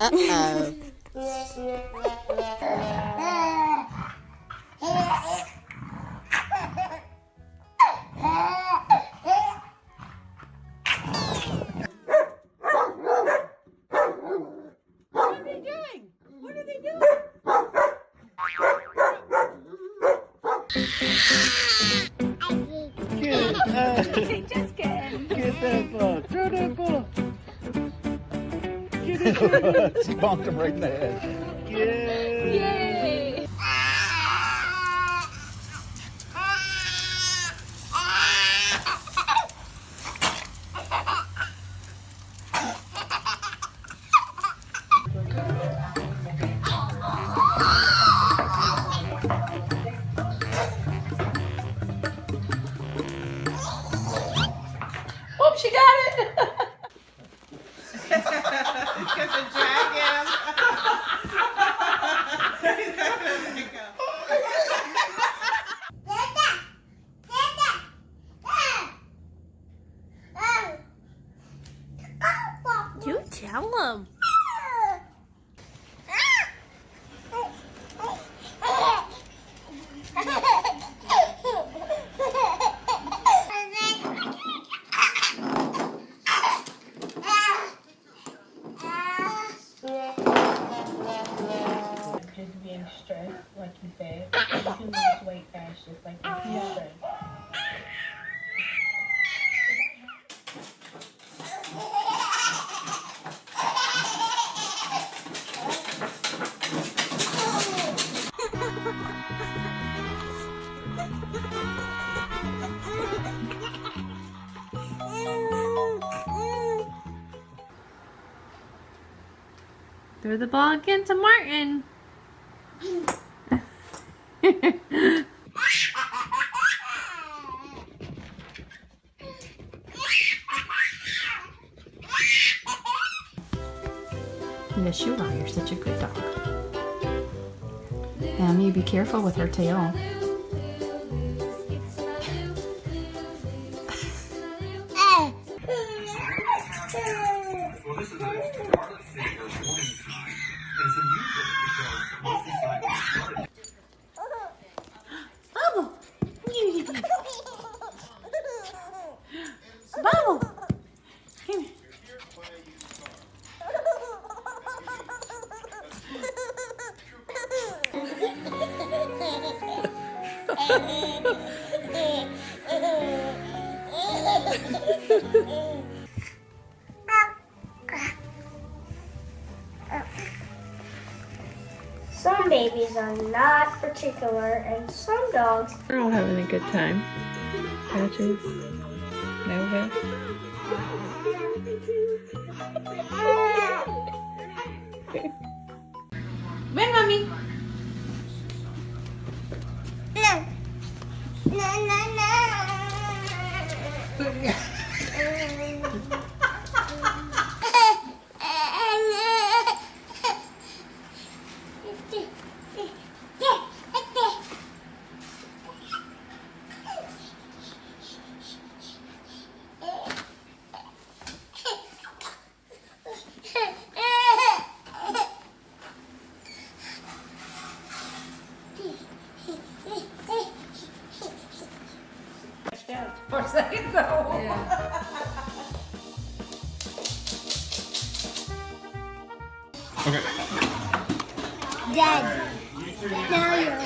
Uh-oh. What are they doing? What are they doing? Get it. Just kidding. Get that ball. Throw that ball. Get it. She bonked him right in the head. Yay. Yay! Oh, she got it! Because the dragon. You tell him. Just being stressed, like you said. You can lose weight fast, just like you said. Throw the ball again to Martin. Yes, you are. You're such a good dog. And you be careful with her tail. Well, this is a Charlotte City or morning time. And it's unusual because most of the time it's started. Bubble! Bubble! Come here. Some babies are not particular, and some dogs. They're all having a good time. Patches. Nova. Ven, mommy. No. No, no, no. For a second, though. Dad. Now you're.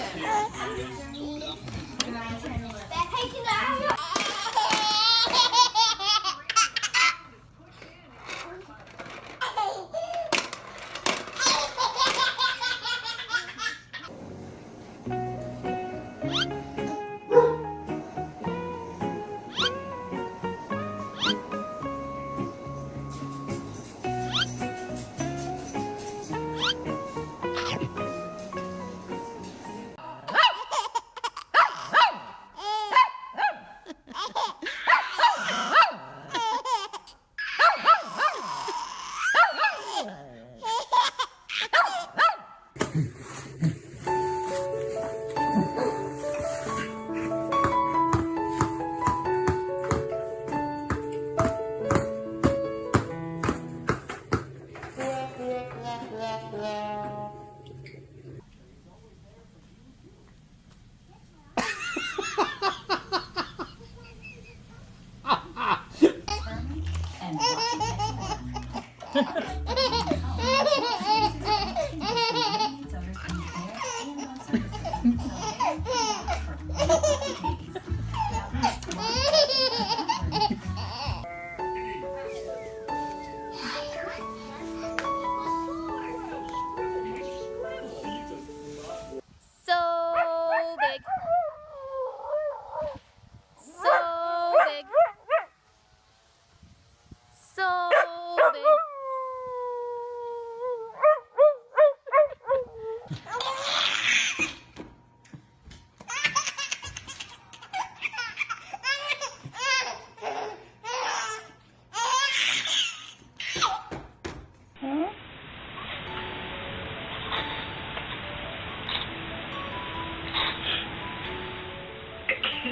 I've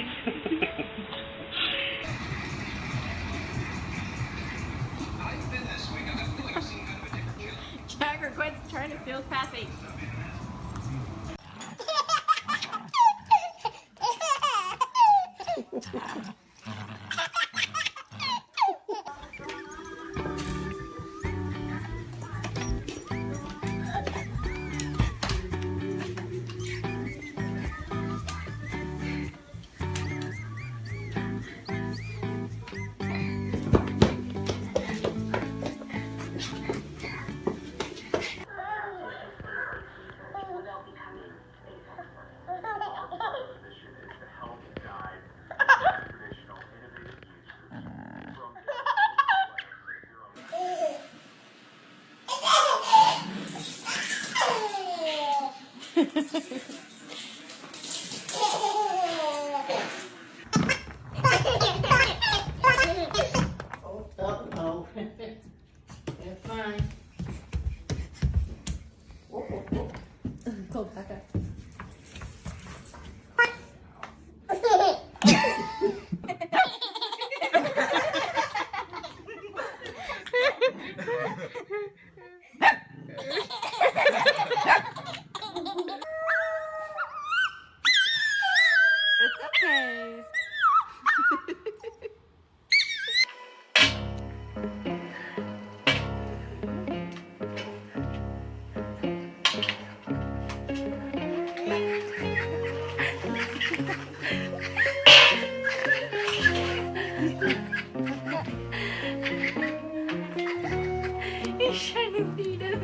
been this week, and I feel like I've seen kind of a different challenge. Jagger quits trying to steal his passing. Uh-oh. You're fine. Go back up. It's okay. He's trying to feed him.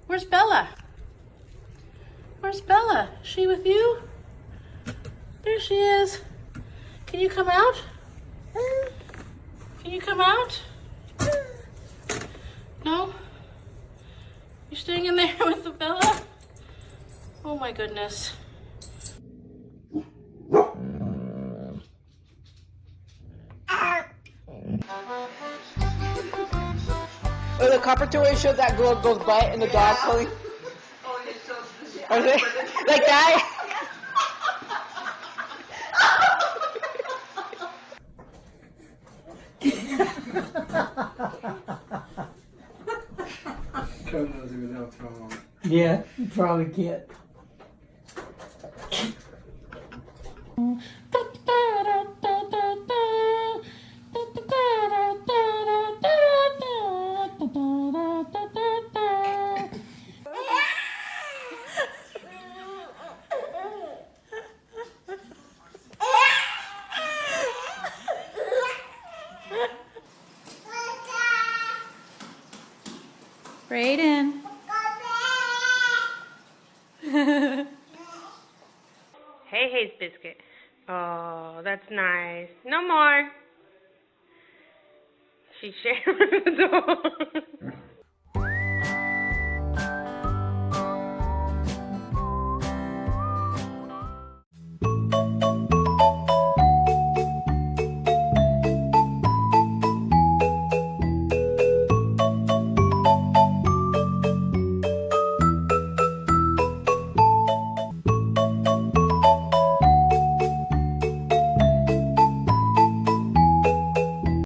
Where's Bella? Where's Bella? Is she with you? There she is. Can you come out? Can you come out? No? You're staying in there with the Bella? Oh my goodness. Oh, the copper toy showed that girl goes by and the dog pulling. Like that? Yeah, you probably can't. Brayden. Hey, Hayes Biscuit. Oh, that's nice. No more. She's sharing the door.